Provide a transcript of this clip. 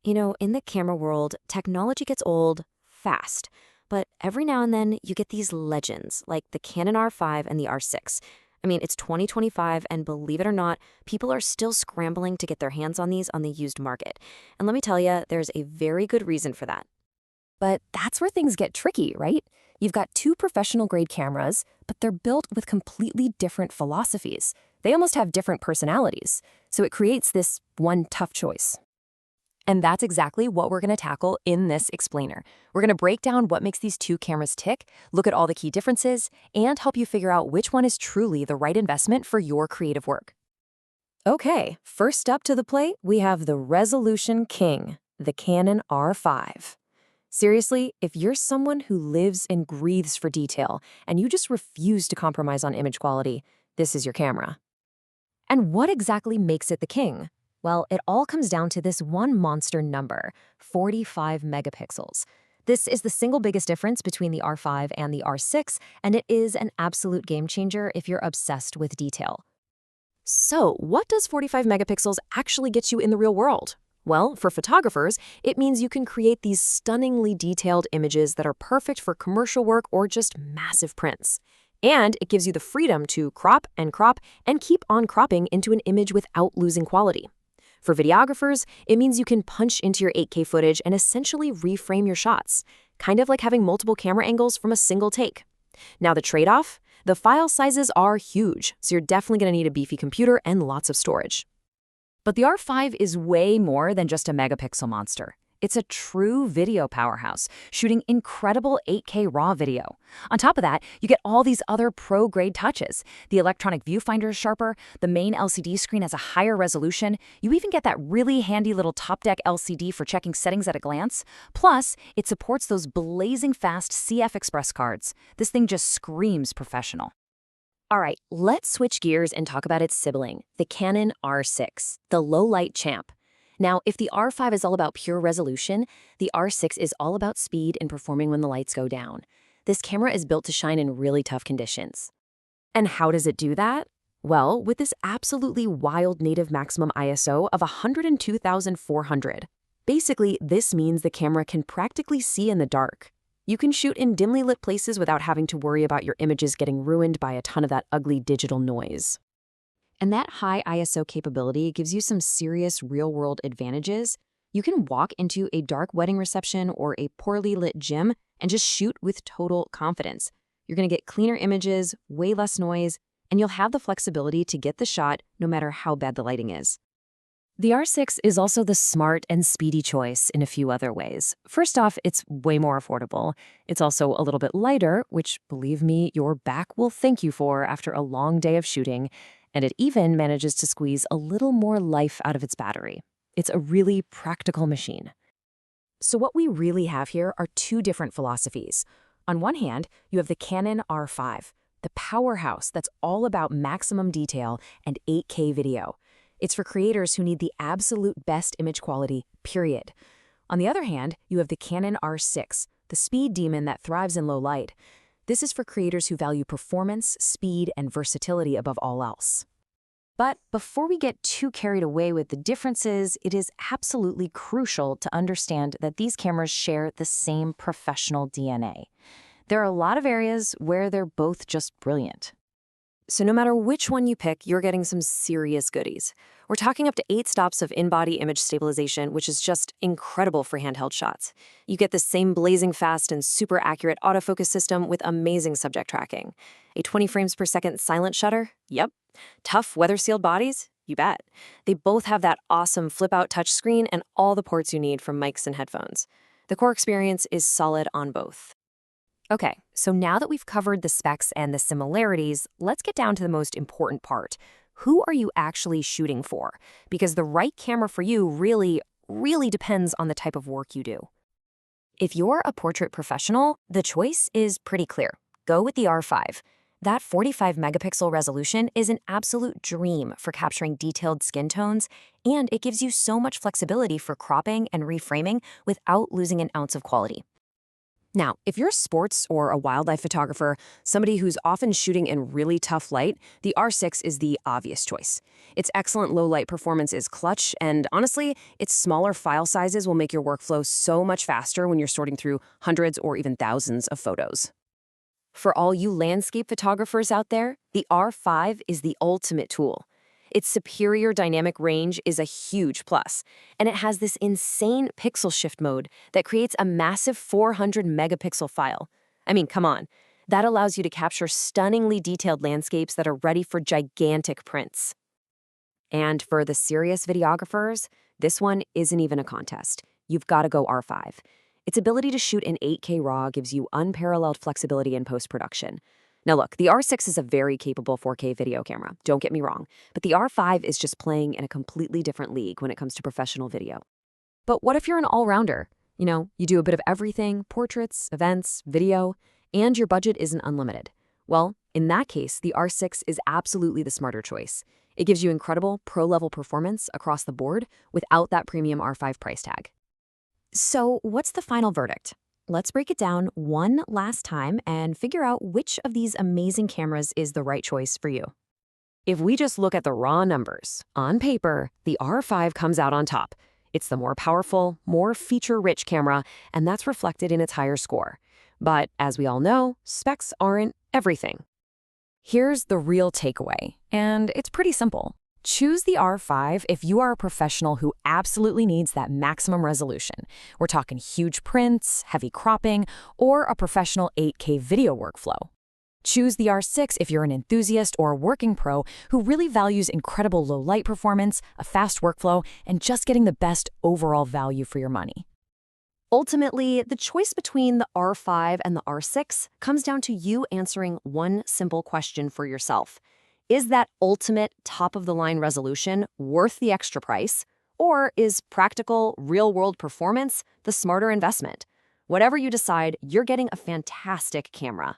In the camera world, technology gets old fast. But every now and then, you get these legends, like the Canon R5 and the R6. I mean, it's 2025, and believe it or not, people are still scrambling to get their hands on these on the used market. And let me tell you, there's a very good reason for that. But that's where things get tricky, right? You've got two professional-grade cameras, but they're built with completely different philosophies. They almost have different personalities, so it creates this one tough choice. And that's exactly what we're going to tackle in this explainer. We're going to break down what makes these two cameras tick, look at all the key differences, and help you figure out which one is truly the right investment for your creative work. Okay, first up to the plate, we have the Resolution King, the Canon R5. Seriously, if you're someone who lives and breathes for detail and you just refuse to compromise on image quality, this is your camera. And what exactly makes it the king? Well, it all comes down to this one monster number, 45 megapixels. This is the single biggest difference between the R5 and the R6, and it is an absolute game changer if you're obsessed with detail. So, what does 45 megapixels actually get you in the real world? Well, for photographers, it means you can create these stunningly detailed images that are perfect for commercial work or just massive prints. And it gives you the freedom to crop and keep on cropping into an image without losing quality. For videographers, it means you can punch into your 8K footage and essentially reframe your shots, kind of like having multiple camera angles from a single take. Now the trade-off? The file sizes are huge, so you're definitely going to need a beefy computer and lots of storage. But the R5 is way more than just a megapixel monster. It's a true video powerhouse, shooting incredible 8K raw video. On top of that, you get all these other pro-grade touches. The electronic viewfinder is sharper, the main LCD screen has a higher resolution, you even get that really handy little top-deck LCD for checking settings at a glance. Plus, it supports those blazing fast CF Express cards. This thing just screams professional. All right, let's switch gears and talk about its sibling, the Canon R6, the low-light champ. Now, if the R5 is all about pure resolution, the R6 is all about speed and performing when the lights go down. This camera is built to shine in really tough conditions. And how does it do that? Well, with this absolutely wild native maximum ISO of 102,400. Basically, this means the camera can practically see in the dark. You can shoot in dimly lit places without having to worry about your images getting ruined by a ton of that ugly digital noise. And that high ISO capability gives you some serious real-world advantages. You can walk into a dark wedding reception or a poorly lit gym and just shoot with total confidence. You're going to get cleaner images, way less noise, and you'll have the flexibility to get the shot no matter how bad the lighting is. The R6 is also the smart and speedy choice in a few other ways. First off, it's way more affordable. It's also a little bit lighter, which, believe me, your back will thank you for after a long day of shooting. And it even manages to squeeze a little more life out of its battery. It's a really practical machine. So what we really have here are two different philosophies. On one hand, you have the Canon R5, the powerhouse that's all about maximum detail and 8K video. It's for creators who need the absolute best image quality, period. On the other hand, you have the Canon R6, the speed demon that thrives in low light. This is for creators who value performance, speed, and versatility above all else. But before we get too carried away with the differences, it is absolutely crucial to understand that these cameras share the same professional DNA. There are a lot of areas where they're both just brilliant. So no matter which one you pick, you're getting some serious goodies. We're talking up to 8 stops of in-body image stabilization, which is just incredible for handheld shots. You get the same blazing fast and super accurate autofocus system with amazing subject tracking. A 20 frames per second silent shutter? Yep. Tough weather-sealed bodies? You bet. They both have that awesome flip-out touchscreen and all the ports you need from mics and headphones. The core experience is solid on both. Okay, so now that we've covered the specs and the similarities, let's get down to the most important part. Who are you actually shooting for? Because the right camera for you really depends on the type of work you do. If you're a portrait professional, the choice is pretty clear. Go with the R5. That 45 megapixel resolution is an absolute dream for capturing detailed skin tones, and it gives you so much flexibility for cropping and reframing without losing an ounce of quality. Now, if you're a sports or a wildlife photographer, somebody who's often shooting in really tough light, the R6 is the obvious choice. Its excellent low light performance is clutch, and honestly, its smaller file sizes will make your workflow so much faster when you're sorting through hundreds or even thousands of photos. For all you landscape photographers out there, the R5 is the ultimate tool. Its superior dynamic range is a huge plus, and it has this insane pixel shift mode that creates a massive 400 megapixel file. I mean, come on. That allows you to capture stunningly detailed landscapes that are ready for gigantic prints. And for the serious videographers, this one isn't even a contest. You've got to go R5. Its ability to shoot in 8K RAW gives you unparalleled flexibility in post-production. Now look, the R6 is a very capable 4K video camera, don't get me wrong, but the R5 is just playing in a completely different league when it comes to professional video. But what if you're an all-rounder? You do a bit of everything, portraits, events, video, and your budget isn't unlimited. Well, in that case, the R6 is absolutely the smarter choice. It gives you incredible pro-level performance across the board without that premium R5 price tag. So what's the final verdict? Let's break it down one last time and figure out which of these amazing cameras is the right choice for you. If we just look at the raw numbers, on paper, the R5 comes out on top. It's the more powerful, more feature-rich camera, and that's reflected in its higher score. But as we all know, specs aren't everything. Here's the real takeaway, and it's pretty simple. Choose the R5 if you are a professional who absolutely needs that maximum resolution. We're talking huge prints, heavy cropping, or a professional 8K video workflow. Choose the R6 if you're an enthusiast or a working pro who really values incredible low light performance, a fast workflow, and just getting the best overall value for your money. Ultimately, the choice between the R5 and the R6 comes down to you answering one simple question for yourself. Is that ultimate top-of-the-line resolution worth the extra price? Or is practical, real-world performance the smarter investment? Whatever you decide, you're getting a fantastic camera.